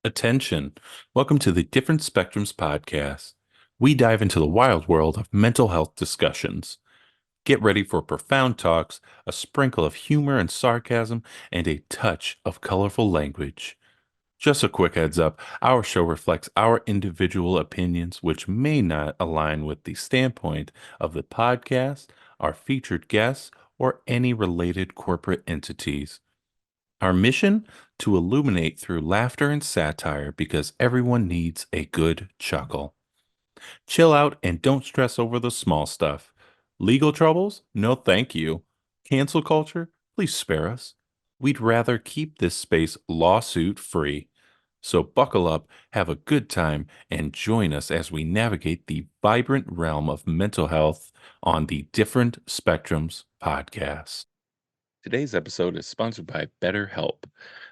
Attention. Welcome to the Different Spectrums podcast. We dive into the wild world of mental health discussions. Get ready for profound talks, a sprinkle of humor and sarcasm, and a touch of colorful language. Just a quick heads up, our show reflects our individual opinions, which may not align with the standpoint of the podcast, our featured guests, or any related corporate entities. Our mission? To illuminate through laughter and satire because everyone needs a good chuckle. Chill out and don't stress over the small stuff. Legal troubles? No, thank you. Cancel culture? Please spare us. We'd rather keep this space lawsuit free. So buckle up, have a good time, and join us as we navigate the vibrant realm of mental health on the Different Spectrums podcast. Today's episode is sponsored by BetterHelp.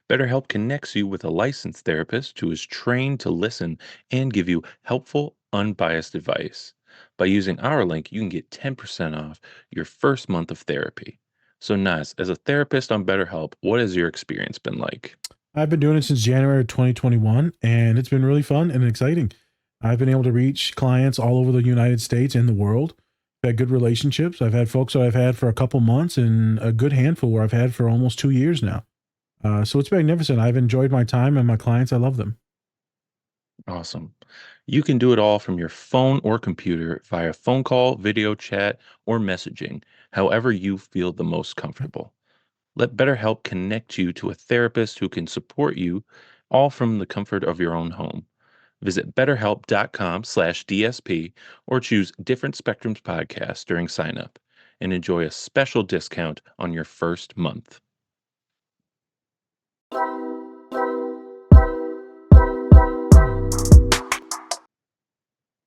BetterHelp connects you with a licensed therapist who is trained to listen and give you helpful, unbiased advice. By using our link, you can get 10% off your first month of therapy. So, Naz, as a therapist on BetterHelp, what has your experience been like? I've been doing it since January 2021, and it's been really fun and exciting. I've been able to reach clients all over the United States and the world. I've had good relationships. I've had folks that I've had for a couple months and a good handful where I've had for almost 2 years now. So it's magnificent. I've enjoyed my time and my clients. I love them. Awesome. You can do it all from your phone or computer via phone call, video chat, or messaging, however you feel the most comfortable. Let BetterHelp connect you to a therapist who can support you all from the comfort of your own home. Visit betterhelp.com/DSP or choose Different Spectrums podcast during sign up and enjoy a special discount on your first month.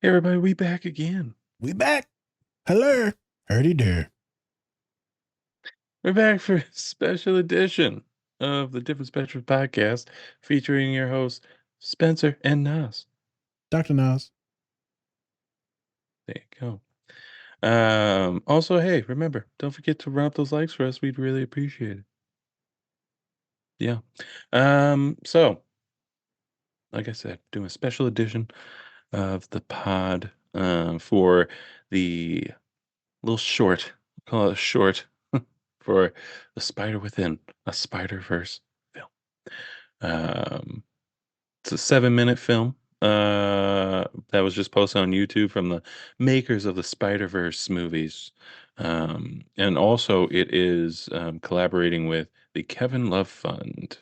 Hey everybody, we back again. We back. Hello. Herdy der. We're back for a special edition of the Different Spectrums podcast featuring your hosts Spencer and Nas. Dr. Nas. There you go. Also, hey, remember, don't forget to run up those likes for us. We'd really appreciate it. Yeah. So like I said, doing a special edition of the pod for the little short, call it a short for The Spider Within, a Spider-Verse film. Um, it's a 7-minute film that was just posted on YouTube from the makers of the Spider-Verse movies. And also it is collaborating with the Kevin Love Fund,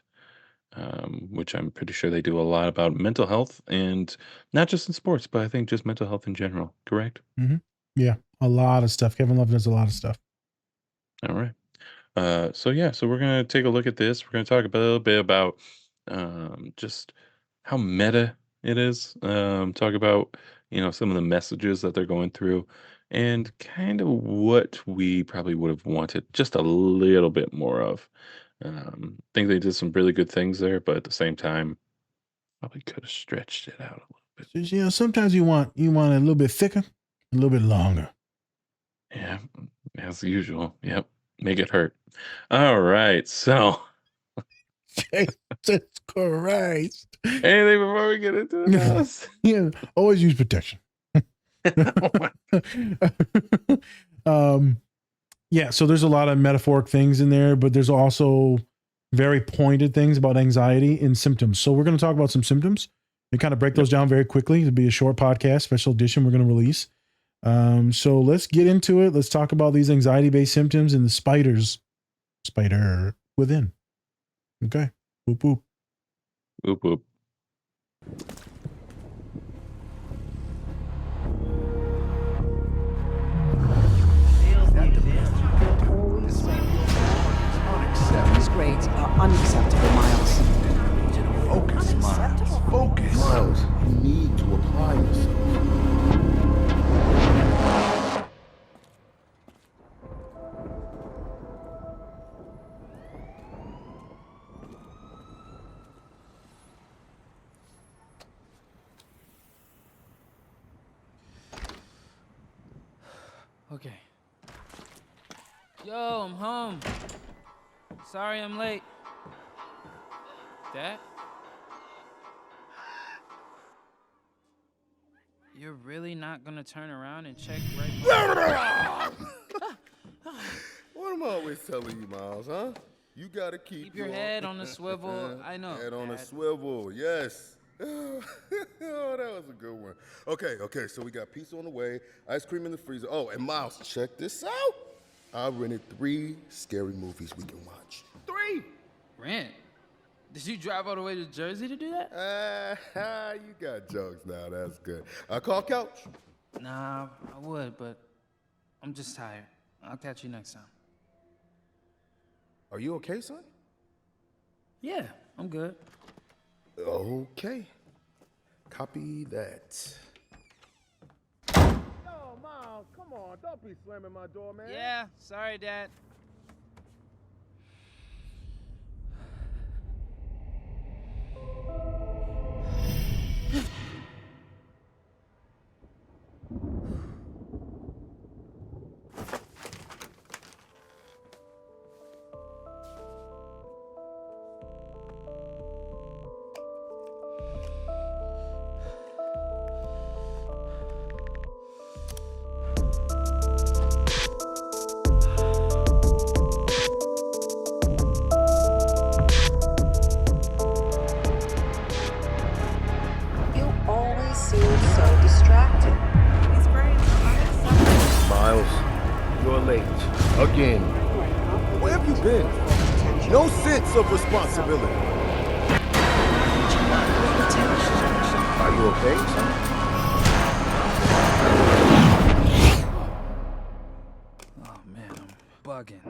which I'm pretty sure they do a lot about mental health and not just in sports, but I think just mental health in general. Correct? Mm-hmm. Yeah, a lot of stuff. Kevin Love does a lot of stuff. All right. So we're gonna take a look at this. We're gonna talk a little bit about just how meta it is. Talk about some of the messages that they're going through, and kind of what we probably would have wanted just a little bit more of. Think they did some really good things there, but at the same time, probably could have stretched it out a little bit. So, sometimes you want a little bit thicker, a little bit longer. Yeah, as usual. Yep, make it hurt. All right, so. Jesus Christ. Anything before we get into this? Yeah, always use protection. Yeah, so there's a lot of metaphoric things in there, but there's also very pointed things about anxiety and symptoms. So we're going to talk about some symptoms and kind of break those down very quickly. It'll be a short podcast, special edition we're going to release. So let's get into it. Let's talk about these anxiety-based symptoms and the spider within. Okay. Boop, boop. Boop, boop. These grades are unacceptable, Miles. Focus, Miles. Focus. Miles, you need to apply yourself. Okay. Yo, I'm home. Sorry I'm late. Dad? You're really not gonna turn around and check right? What am I always telling you, Miles, huh? You gotta keep Your head on the swivel. I know. Head on a Dad. swivel, yes. Oh, that was a good one. Okay, so we got pizza on the way, ice cream in the freezer. Oh, and Miles, check this out. I rented 3 scary movies we can watch. 3! Rent? Did you drive all the way to Jersey to do that? You got jokes now, that's good. Call couch. Nah, I would, but I'm just tired. I'll catch you next time. Are you okay, son? Yeah, I'm good. Okay. Copy that. Yo, Miles, come on. Don't be slamming my door, man. Yeah, sorry, Dad. You always seem so distracted. He's very unacceptable. Miles, you're late. Again. Where have you been? No sense of responsibility. Are you okay, son? Oh man, I'm bugging.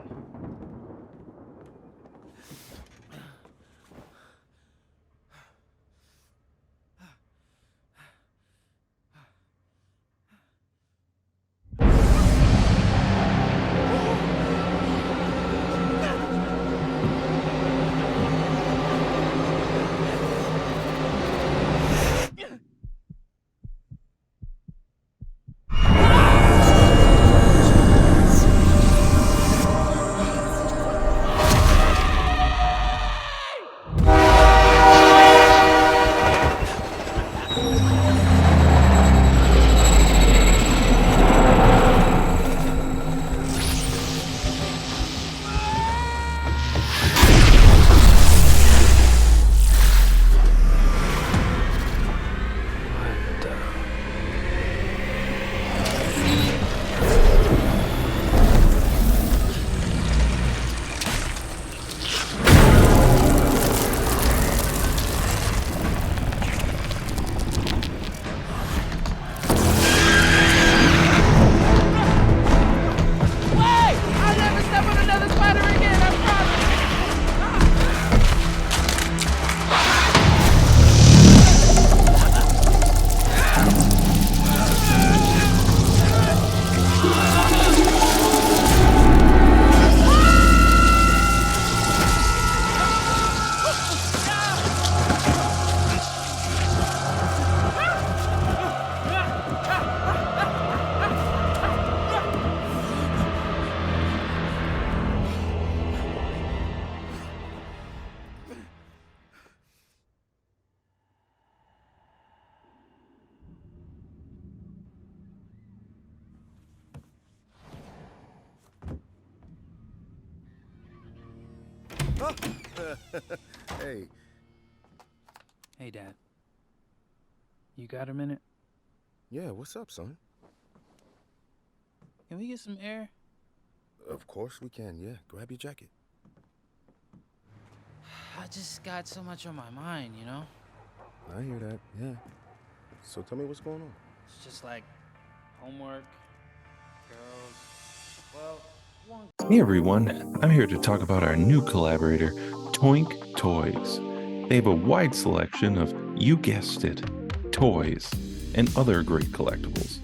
Hey. Hey, Dad. You got a minute? Yeah, what's up, son? Can we get some air? Of course we can, yeah. Grab your jacket. I just got so much on my mind, you know? I hear that, yeah. So tell me what's going on. It's just like homework, girls. Well, one. Hey everyone, I'm here to talk about our new collaborator, Toink Toys. They have a wide selection of, you guessed it, toys and other great collectibles.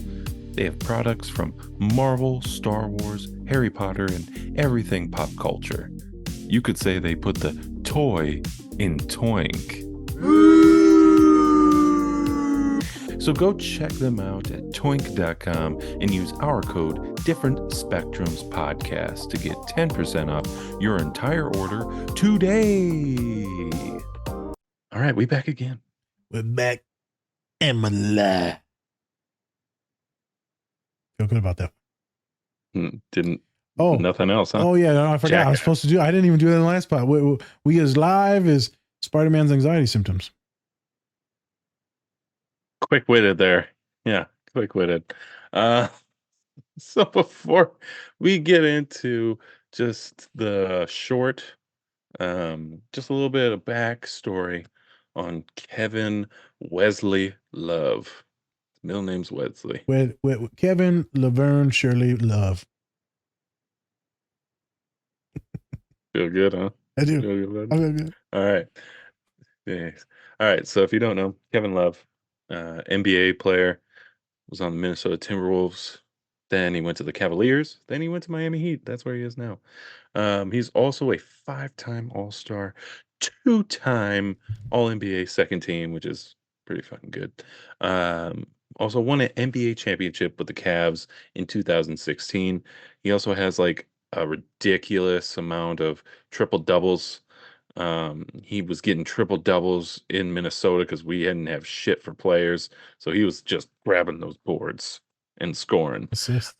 They have products from Marvel, Star Wars, Harry Potter, and everything pop culture. You could say they put the toy in Toink. So go check them out at toink.com and use our code Different Spectrums Podcast to get 10% off your entire order today. All right, we back again. We're back. Emily. Feel good about that. Didn't Oh, nothing else, huh? oh yeah, no, I forgot. I was Jackass. supposed to do. I didn't even do that in the last part. We as live as Spider-Man's anxiety symptoms. Quick-witted there. Yeah, quick-witted. Uh, so before we get into just the short, just a little bit of backstory on Kevin Wesley Love. Middle name's Wesley. With Kevin, Laverne, Shirley, Love. Feel good, huh? I do. Feel good, I bud? feel good. All right. Thanks. All right. So if you don't know, Kevin Love, NBA player, was on the Minnesota Timberwolves. Then he went to the Cavaliers. Then he went to Miami Heat. That's where he is now. He's also a five-time All-Star, two-time All-NBA second team, which is pretty fucking good. Um, Also won an NBA championship with the Cavs in 2016. He also has like a ridiculous amount of triple doubles. He was getting triple doubles in Minnesota because we didn't have shit for players. So he was just grabbing those boards and scoring. Assists.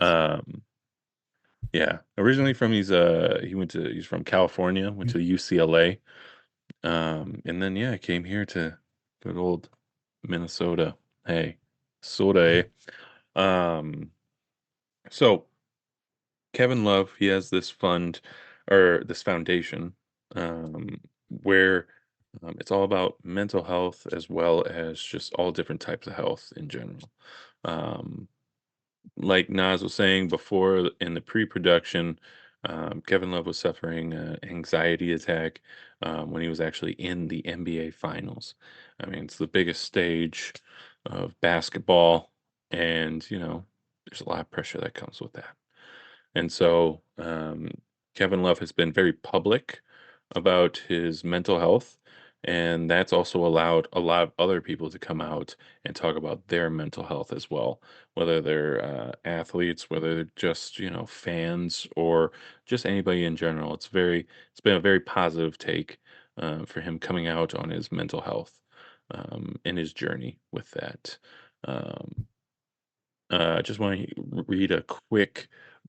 Yeah, originally from he's from California, went to UCLA, and then yeah, came here to good old Minnesota. Hey, soda. Um, so Kevin Love, he has this fund or this foundation, where it's all about mental health as well as just all different types of health in general. Um, like Nas was saying before in the pre-production, Kevin Love was suffering an anxiety attack when he was actually in the NBA Finals. I mean, it's the biggest stage of basketball, and there's a lot of pressure that comes with that. And so Kevin Love has been very public about his mental health. And that's also allowed a lot of other people to come out and talk about their mental health as well, whether they're athletes, whether they're just, fans or just anybody in general. It's been a very positive take for him coming out on his mental health and his journey with that. Um, I just want to read a quick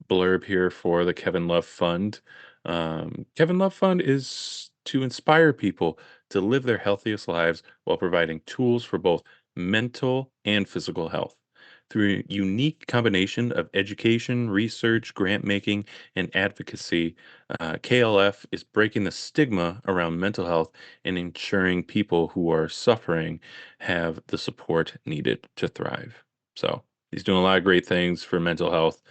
blurb here for the Kevin Love Fund. Kevin Love Fund is to inspire people to live their healthiest lives while providing tools for both mental and physical health. Through a unique combination of education, research, grant making, and advocacy, KLF is breaking the stigma around mental health and ensuring people who are suffering have the support needed to thrive. So, he's doing a lot of great things for mental health,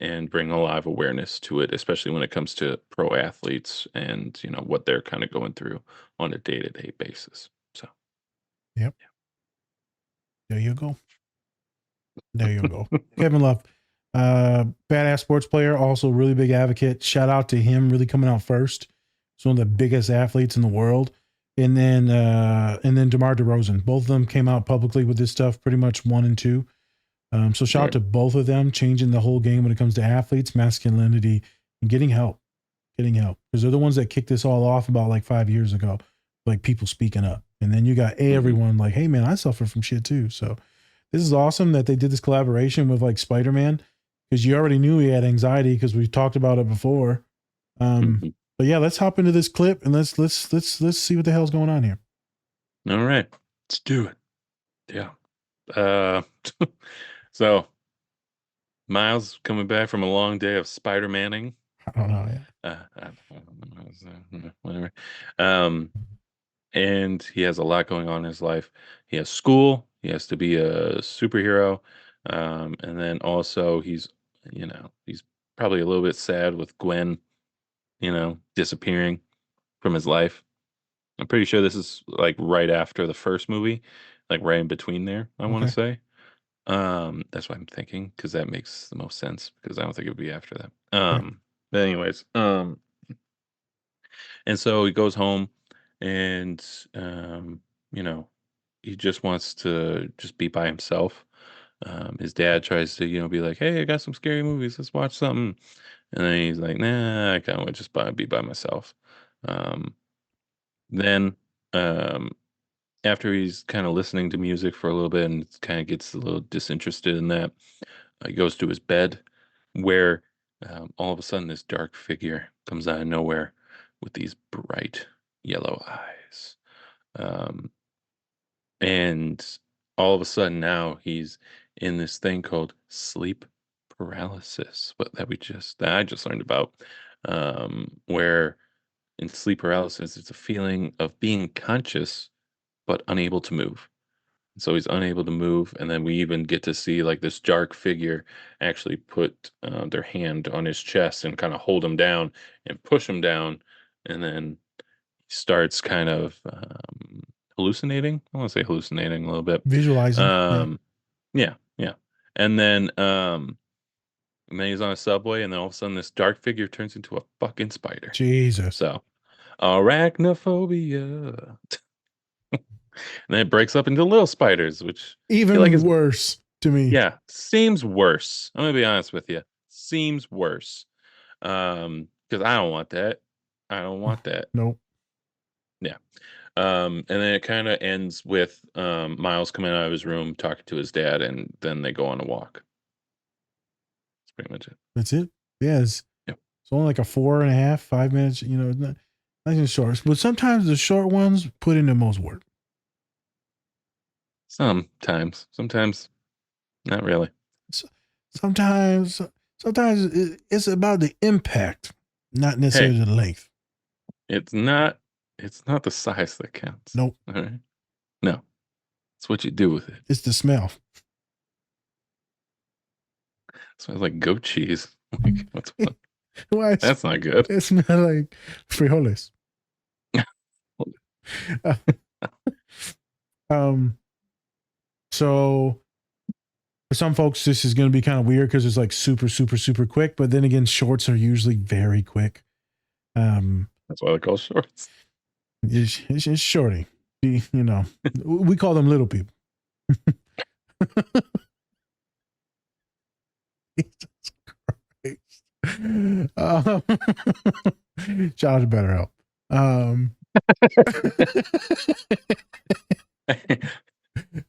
and bringing a lot of awareness to it, especially when it comes to pro athletes and what they're kind of going through on a day-to-day basis. So, Yep. There you go. There you go. Kevin Love, badass sports player, also really big advocate. Shout out to him, really coming out first. He's one of the biggest athletes in the world. And then DeMar DeRozan. Both of them came out publicly with this stuff, pretty much 1 and 2. So shout out to both of them, changing the whole game when it comes to athletes, masculinity, and getting help. Because they're the ones that kicked this all off about like 5 years ago, like people speaking up. And then you got everyone like, hey man, I suffer from shit too. So this is awesome that they did this collaboration with like Spider-Man, because you already knew he had anxiety because we talked about it before. But yeah, let's hop into this clip and let's see what the hell's going on here. All right, let's do it. Yeah. So Miles coming back from a long day of Spider-Manning. I don't know. Yeah. I don't know, whatever. And he has a lot going on in his life. He has school. He has to be a superhero, and then also he's probably a little bit sad with Gwen, disappearing from his life. I'm pretty sure this is like right after the first movie, like right in between there, I want to Okay. say. That's what I'm thinking because that makes the most sense because I don't think it would be after that. Right. But anyways, and so he goes home and you know, he just wants to just be by himself. His dad tries to, be like, "Hey, I got some scary movies. Let's watch something." And then he's like, "Nah, I kind of want to just be by myself." Um, then um, after he's kind of listening to music for a little bit and kind of gets a little disinterested in that, he goes to his bed where all of a sudden this dark figure comes out of nowhere with these bright yellow eyes. Um, and all of a sudden now he's in this thing called sleep paralysis, but that I just learned about, where in sleep paralysis, it's a feeling of being conscious but unable to move. So he's unable to move, and then we even get to see like this dark figure actually put their hand on his chest and kind of hold him down and push him down, and then he starts kind of hallucinating. I want to say hallucinating a little bit. Visualizing. Um, yeah, yeah, and then he's on a subway, and then all of a sudden this dark figure turns into a fucking spider. Jesus. So arachnophobia. And then it breaks up into little spiders, which I Even feel like is worse to me. yeah, seems worse. I'm gonna be honest with you. Seems worse. Because I don't want that. I don't want that. Nope. Yeah. And then it kind of ends with Miles coming out of his room, talking to his dad, and then they go on a walk. That's pretty much it. That's it. Yeah. It's only like a 4.5, 5 minutes, not even short. But sometimes the short ones put in the most work. Sometimes not really. Sometimes it's about the impact, not necessarily the length. It's not the size that counts. Nope. All right. No. It's what you do with it. It's the smell. Smells like goat cheese. Like, what's Why? That's not good. It smells like frijoles. So for some folks, this is going to be kind of weird because it's like super, super, super quick. But then again, shorts are usually very quick. That's why they're called shorts. It's shorty. We call them little people. Jesus Christ. Shout out to BetterHelp.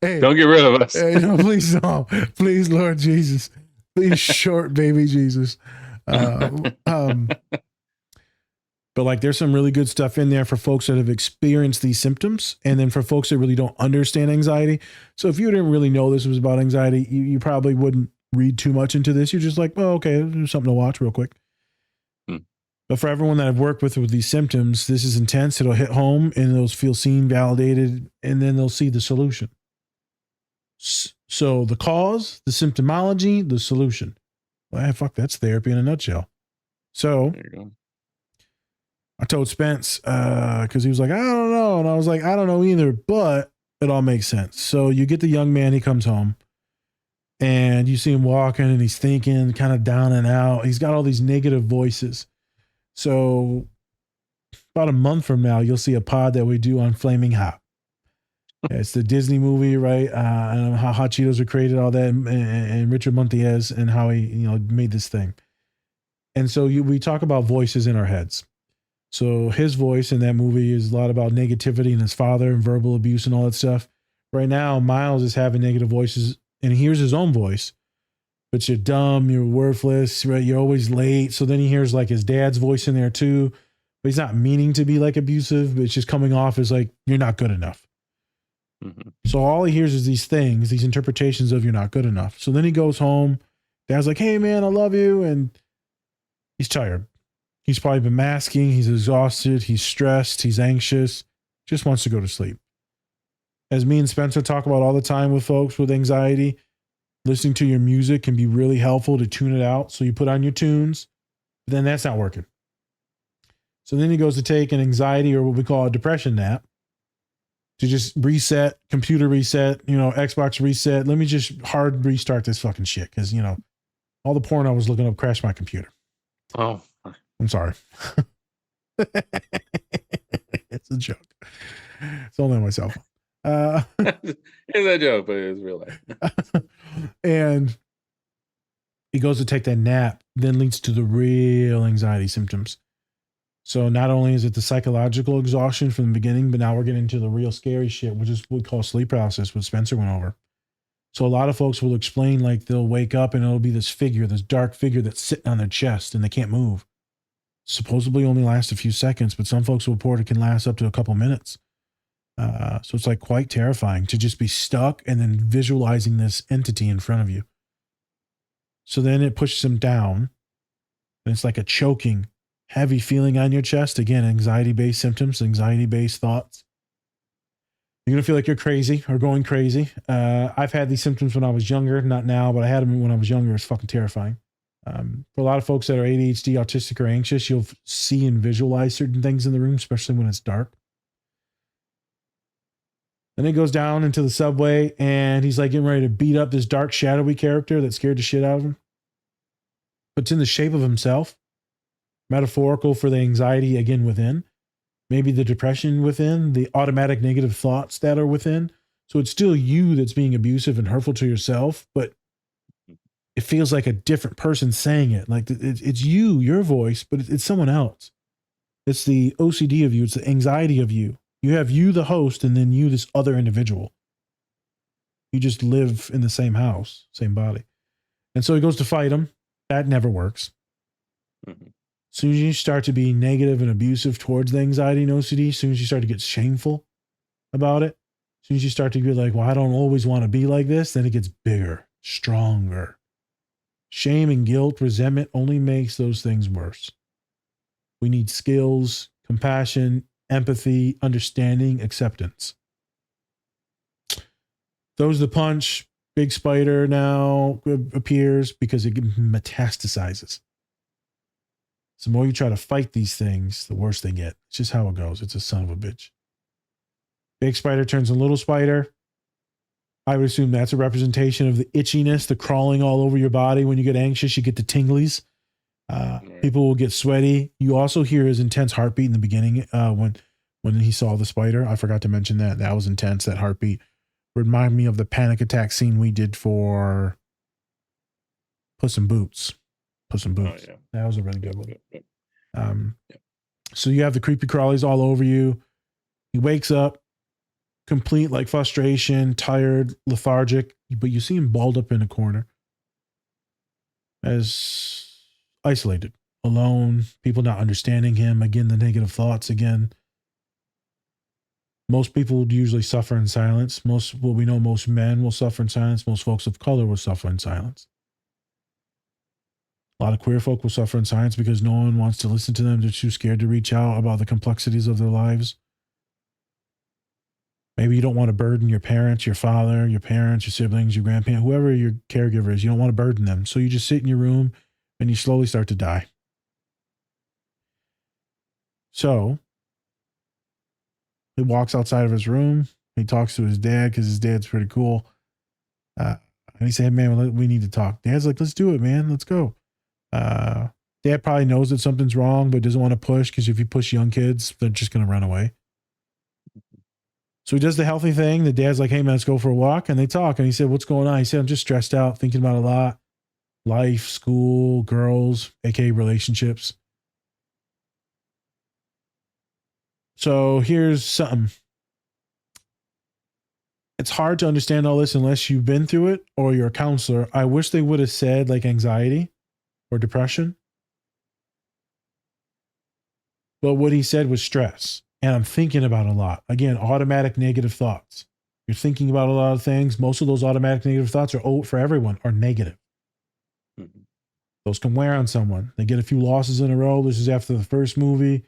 Hey, don't get rid of us. Hey, no, please don't. Please, Lord Jesus. Please, short baby Jesus. But like there's some really good stuff in there for folks that have experienced these symptoms, and then for folks that really don't understand anxiety. So if you didn't really know this was about anxiety, you probably wouldn't read too much into this. You're just like, well, okay, there's something to watch real quick. But for everyone that I've worked with these symptoms, this is intense. It'll hit home and they'll feel seen, validated, and then they'll see the solution. So the cause, the symptomology, the solution. Well, fuck, that's therapy in a nutshell. So There you go. I told Spence, because he was like, I don't know. And I was like, I don't know either, but it all makes sense. So you get the young man, he comes home and you see him walking and he's thinking kind of down and out. He's got all these negative voices. So about a month from now, you'll see a pod that we do on Flaming Hot. It's the Disney movie, right? And how hot Cheetos were created, all that, and Richard Montiel and how he, made this thing. And so we talk about voices in our heads. So his voice in that movie is a lot about negativity and his father and verbal abuse and all that stuff. Right now, Miles is having negative voices and he hears his own voice. But you're dumb, you're worthless, right? You're always late. So then he hears like his dad's voice in there too. But he's not meaning to be like abusive, but it's just coming off as like, you're not good enough. Mm-hmm. So all he hears is these things, these interpretations of you're not good enough. So then he goes home. Dad's like, hey man, I love you. And he's tired. He's probably been masking. He's exhausted. He's stressed. He's anxious. Just wants to go to sleep. As me and Spencer talk about all the time with folks with anxiety, listening to your music can be really helpful to tune it out. So you put on your tunes, but then that's not working. So then he goes to take an anxiety or what we call a depression nap to just reset, computer reset, Xbox reset. Let me just hard restart this fucking shit. Cause all the porn I was looking up crashed my computer. Oh, I'm sorry. It's a joke. It's only on my cell phone. It's a joke, but it's real life. And he goes to take that nap, then leads to the real anxiety symptoms. So not only is it the psychological exhaustion from the beginning, but now we're getting into the real scary shit, which is what we call sleep paralysis, what Spencer went over. So a lot of folks will explain, like, they'll wake up and it'll be this figure, this dark figure that's sitting on their chest and they can't move. Supposedly only lasts a few seconds, but some folks will report it can last up to a couple minutes. So it's like quite terrifying to just be stuck and then visualizing this entity in front of you. So then it pushes them down and it's like a choking, heavy feeling on your chest. Again, anxiety-based symptoms, anxiety-based thoughts. You're going to feel like you're crazy or going crazy. I've had these symptoms when I was younger, not now, but I had them when I was younger. It's fucking terrifying. For a lot of folks that are ADHD, autistic, or anxious, you'll see and visualize certain things in the room, especially when it's dark. Then he goes down into the subway and he's like getting ready to beat up this dark, shadowy character that scared the shit out of him. But it's in the shape of himself. Metaphorical for the anxiety, again, within. Maybe the depression within, the automatic negative thoughts that are within. So it's still you that's being abusive and hurtful to yourself, but it feels like a different person saying it. Like it's you, your voice, but it's someone else. It's the OCD of you. It's the anxiety of you. You have you, the host, and then you, this other individual. You just live in the same house, same body. And so he goes to fight him. That never works. Mm-hmm. As soon as you start to be negative and abusive towards the anxiety and OCD, as soon as you start to get shameful about it, as soon as you start to be like, well, I don't always want to be like this, then it gets bigger, stronger. Shame and guilt, resentment only makes those things worse. We need skills, compassion, empathy, understanding, acceptance. Throws the punch. Big spider now appears because it metastasizes. The more you try to fight these things, the worse they get. It's just how it goes. It's a son of a bitch. Big spider turns a little spider. I would assume that's a representation of the itchiness, the crawling all over your body. When you get anxious, you get the tinglies. People will get sweaty. You also hear his intense heartbeat in the beginning when he saw the spider. I forgot to mention that. That was intense, that heartbeat. Remind me of the panic attack scene we did for Puss in Boots. Puss in Boots. Oh, yeah. That was a really good one. Yeah. So you have the creepy crawlies all over you. He wakes up, complete like frustration, tired, lethargic, but you see him balled up in a corner as isolated, alone, people not understanding him. Again, the negative thoughts again. Most people would usually suffer in silence. Most men will suffer in silence. Most folks of color will suffer in silence. A lot of queer folk will suffer in silence because no one wants to listen to them. They're too scared to reach out about the complexities of their lives. Maybe you don't want to burden your parents, your father, your parents, your siblings, your grandparents, whoever your caregiver is. You don't want to burden them. So you just sit in your room and you slowly start to die. So he walks outside of his room. He talks to his dad because his dad's pretty cool. And he said, man, we need to talk. Dad's like, let's do it, man. Let's go. Dad probably knows that something's wrong, but doesn't want to push because if you push young kids, they're just going to run away. So he does the healthy thing. The dad's like, hey, man, let's go for a walk. And they talk. And he said, what's going on? He said, I'm just stressed out, thinking about a lot. Life, school, girls, aka relationships. So here's something. It's hard to understand all this unless you've been through it or you're a counselor. I wish they would have said like anxiety or depression. But what he said was stress. And I'm thinking about a lot. Again, automatic negative thoughts. You're thinking about a lot of things. Most of those automatic negative thoughts are, for everyone, are negative. Mm-hmm. Those can wear on someone. They get a few losses in a row. This is after the first movie.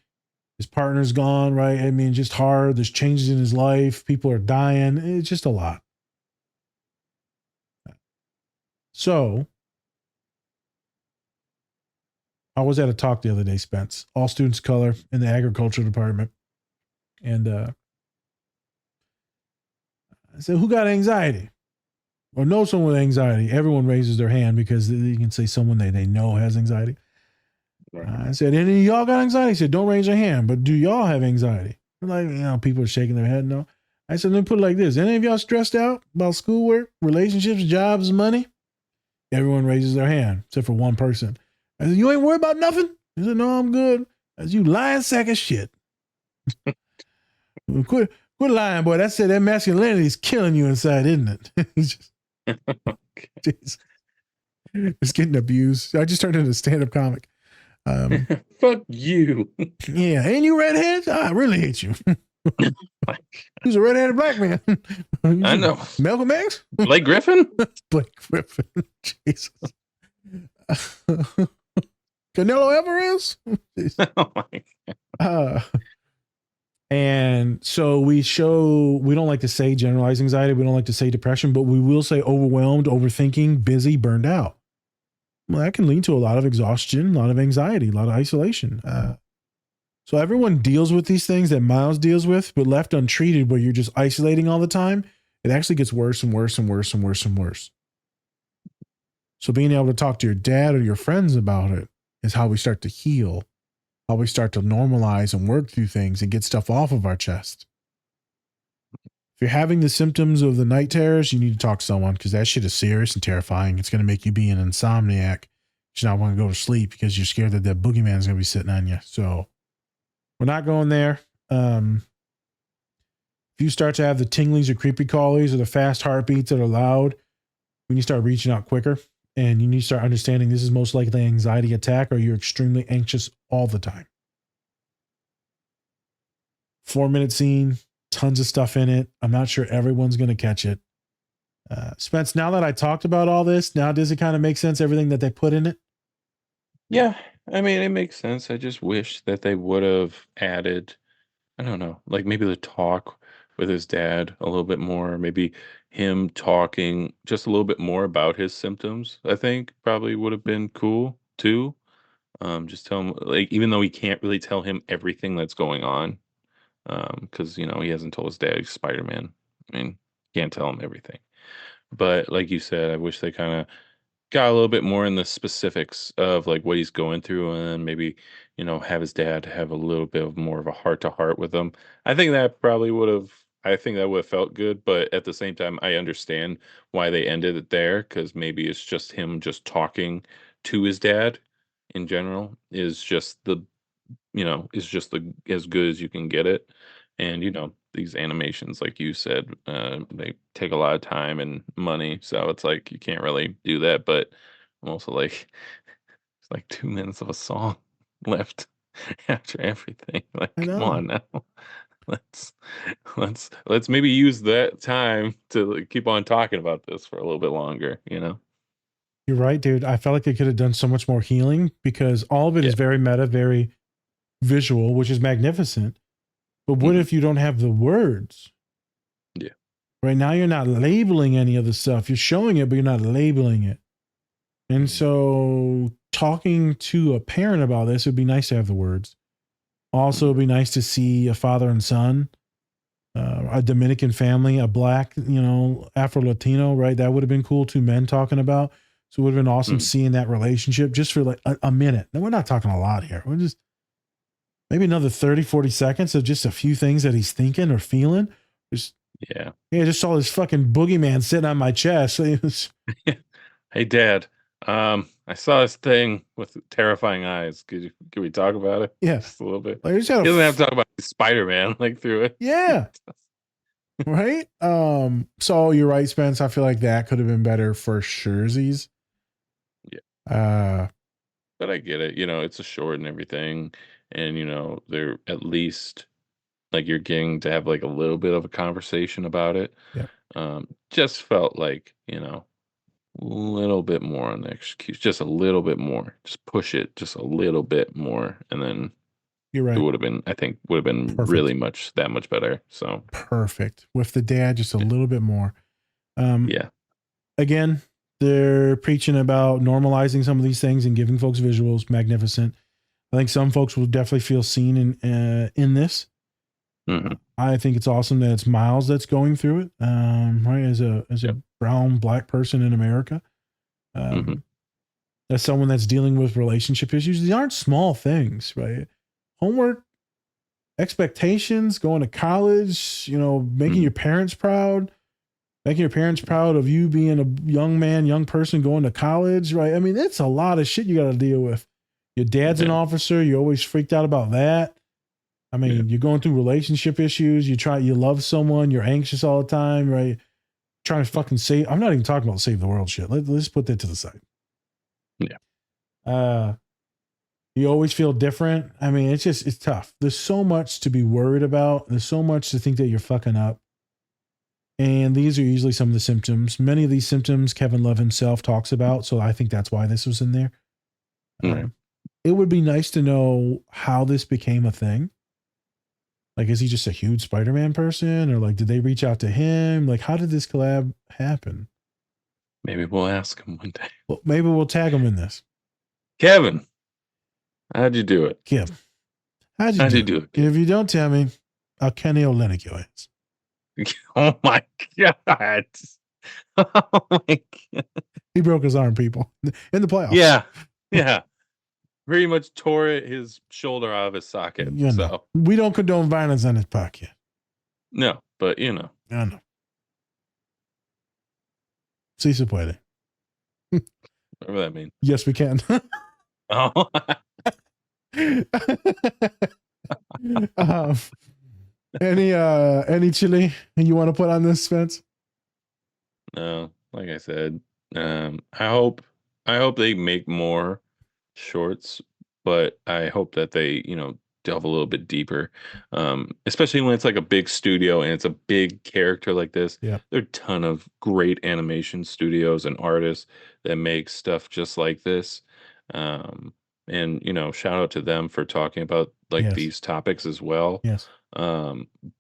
His partner's gone, right? I mean, just hard. There's changes in his life. People are dying. It's just a lot. So, I was at a talk the other day, Spence. All students of color in the agriculture department. And I said, who got anxiety? Or know someone with anxiety? Everyone raises their hand because you can say someone they know has anxiety. Right. I said, any of y'all got anxiety? He said, don't raise your hand, but do y'all have anxiety? Like, people are shaking their head. No. I said, let me put it like this. Any of y'all stressed out about schoolwork, relationships, jobs, money? Everyone raises their hand, except for one person. I said, you ain't worried about nothing? He said, no, I'm good. I said, you lying sack of shit. Quit lying, boy. That masculinity is killing you inside, isn't it? Jeez. It's getting abused. I just turned into a stand-up comic. Fuck you. Yeah, and you redhead? I really hate you. Who's a redheaded black man? I know. Malcolm X? Blake Griffin? Blake Griffin. Jesus. Canelo Alvarez? Oh my And so we don't like to say generalized anxiety. We don't like to say depression, but we will say overwhelmed, overthinking, busy, burned out. Well, that can lead to a lot of exhaustion, a lot of anxiety, a lot of isolation. So everyone deals with these things that Miles deals with, but left untreated where you're just isolating all the time, it actually gets worse and worse and worse and worse and worse. So being able to talk to your dad or your friends about it is how we start to heal, how we start to normalize and work through things and get stuff off of our chest. If you're having the symptoms of the night terrors, you need to talk to someone because that shit is serious and terrifying. It's going to make you be an insomniac. You not want to go to sleep because you're scared that boogeyman is going to be sitting on you. So we're not going there. If you start to have the tinglies or creepy crawlies or the fast heartbeats that are loud, we need to start reaching out quicker. And you need to start understanding this is most likely an anxiety attack or you're extremely anxious all the time. 4-minute scene, tons of stuff in it. I'm not sure everyone's going to catch it. Spence, now that I talked about all this, now does it kind of make sense, everything that they put in it? Yeah, I mean, it makes sense. I just wish that they would have added, I don't know, like maybe the talk with his dad a little bit more, maybe him talking just a little bit more about his symptoms, I think probably would have been cool too. Just tell him, like, even though he can't really tell him everything that's going on, because he hasn't told his dad he's Spider-Man. I mean, can't tell him everything. But like you said, I wish they kind of got a little bit more in the specifics of like what he's going through and then maybe, have his dad have a little bit of more of a heart to heart with him. I think that would have felt good, but at the same time, I understand why they ended it there because maybe it's just him just talking to his dad in general is just the as good as you can get it. And these animations, like you said, they take a lot of time and money, so it's like you can't really do that. But I'm also like, it's like 2 minutes of a song left after everything. Like, I come know. on now, let's let's maybe use that time to like, keep on talking about this for a little bit longer. You're right, dude. I felt like they could have done so much more healing because all of it is Yeah. very meta, very visual, which is magnificent. But what if you don't have the words? Yeah. Right now, you're not labeling any of the stuff. You're showing it, but you're not labeling it. And so, talking to a parent about this would be nice to have the words. Also, it'd be nice to see a father and son, a Dominican family, a black, Afro Latino, right? That would have been cool. 2 men talking about. So it would have been awesome seeing that relationship just for like a minute. Now, we're not talking a lot here. We're just maybe another 30, 40 seconds of just a few things that he's thinking or feeling. Just, Yeah. I just saw this fucking boogeyman sitting on my chest. So Hey, Dad. I saw this thing with terrifying eyes. Could we talk about it? Yeah. Just a little bit. Like, He doesn't have to talk about Spider-Man like through it. Yeah. Right. So you're right, Spence. I feel like that could have been better for Scherzies. Yeah. But I get it. It's a short and everything. And, they're at least like you're getting to have like a little bit of a conversation about it. Yeah. Just felt like, a little bit more on the execution, just a little bit more. Just push it just a little bit more. And then You're right. it would have been, I think, Perfect. really that much better. So perfect with the dad, just a little bit more. Yeah. Again, they're preaching about normalizing some of these things and giving folks visuals. Magnificent. I think some folks will definitely feel seen in this. Mhm. I think it's awesome that it's Miles that's going through it. Right, as a brown black person in America, as someone that's dealing with relationship issues. These aren't small things, right? Homework, expectations, going to college, making your parents proud, making your parents proud of you being a young person going to college, right? I mean, it's a lot of shit you got to deal with. Your dad's an officer. You're always freaked out about that. I mean, you're going through relationship issues. You love someone. You're anxious all the time, right? trying to fucking save. I'm not even talking about save the world shit. Let's put that to the side. Yeah. You always feel different. I mean, it's tough. There's so much to be worried about. There's so much to think that you're fucking up. And these are usually some of the symptoms. Many of these symptoms Kevin Love himself talks about. So I think that's why this was in there. Right. It would be nice to know how this became a thing. Like, is he just a huge Spider-Man person? Or like, did they reach out to him? Like, how did this collab happen? Maybe we'll ask him one day. Well, maybe we'll tag him in this. Kevin, how'd you do it? Kim, how'd How'd you you do do it? If you don't tell me, I'll Kenny Olynyk your ass. Oh my God. Oh my God. He broke his arm, people, in the playoffs. Yeah. Yeah. Pretty much tore his shoulder out of his socket. You know, So we don't condone violence on this podcast. no, but you know. I know. Sí se puede. Whatever that means. Yes, we can. Oh. um, any chili you want to put on this, Spence? No, like I said, I hope they make more shorts, but I hope that they, delve a little bit deeper. Especially when it's like a big studio and it's a big character like this. Yeah. There are a ton of great animation studios and artists that make stuff just like this. And shout out to them for talking about like Yes. these topics as well. Yes.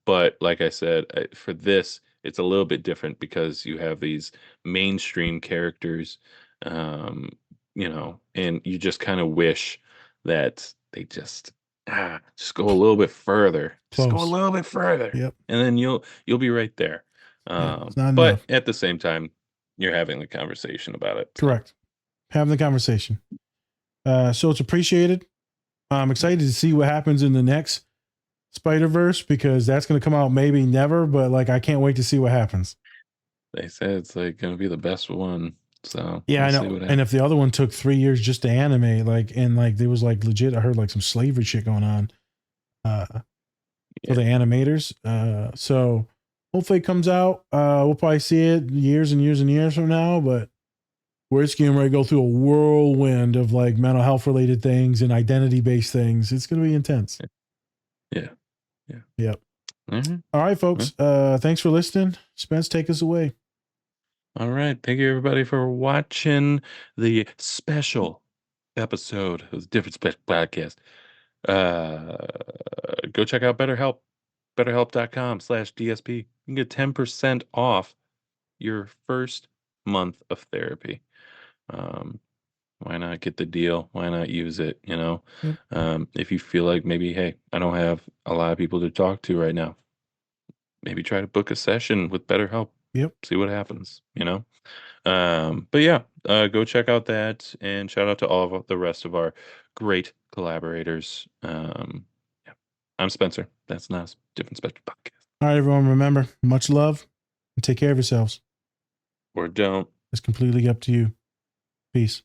But like I said, for this, it's a little bit different because you have these mainstream characters, and you just kind of wish that they just go a little bit further. Just go a Close. little bit further. Yep. And then you'll be right there. Yeah, it's not But enough. at the same time, you're having the conversation about it. Correct. Having the conversation. So it's appreciated. I'm excited to see what happens in the next Spider-Verse because that's going to come out maybe never, but like I can't wait to see what happens. They said it's like going to be the best one. So Yeah, we'll I see know. what And if the other one took 3 years just to animate, there was like legit, I heard like some slavery shit going on for the animators. So hopefully it comes out. We'll probably see it years and years and years from now, but we're just getting ready to go through a whirlwind of like mental health related things and identity based things. It's going to be intense. Yeah. Yep. Mm-hmm. All right, folks. Thanks for listening. Spence, take us away. All right. Thank you, everybody, for watching the special episode of the Different Spec Podcast. Go check out BetterHelp, betterhelp.com/DSP. You can get 10% off your first month of therapy. Why not get the deal? Why not use it? Yep. If you feel like maybe, hey, I don't have a lot of people to talk to right now, maybe try to book a session with BetterHelp. Yep. See what happens, But yeah, go check out that and shout out to all of the rest of our great collaborators. Yeah. I'm Spencer. That's Nas. Different Spectrum Podcast. All right, everyone. Remember, much love and take care of yourselves. Or don't. It's completely up to you. Peace.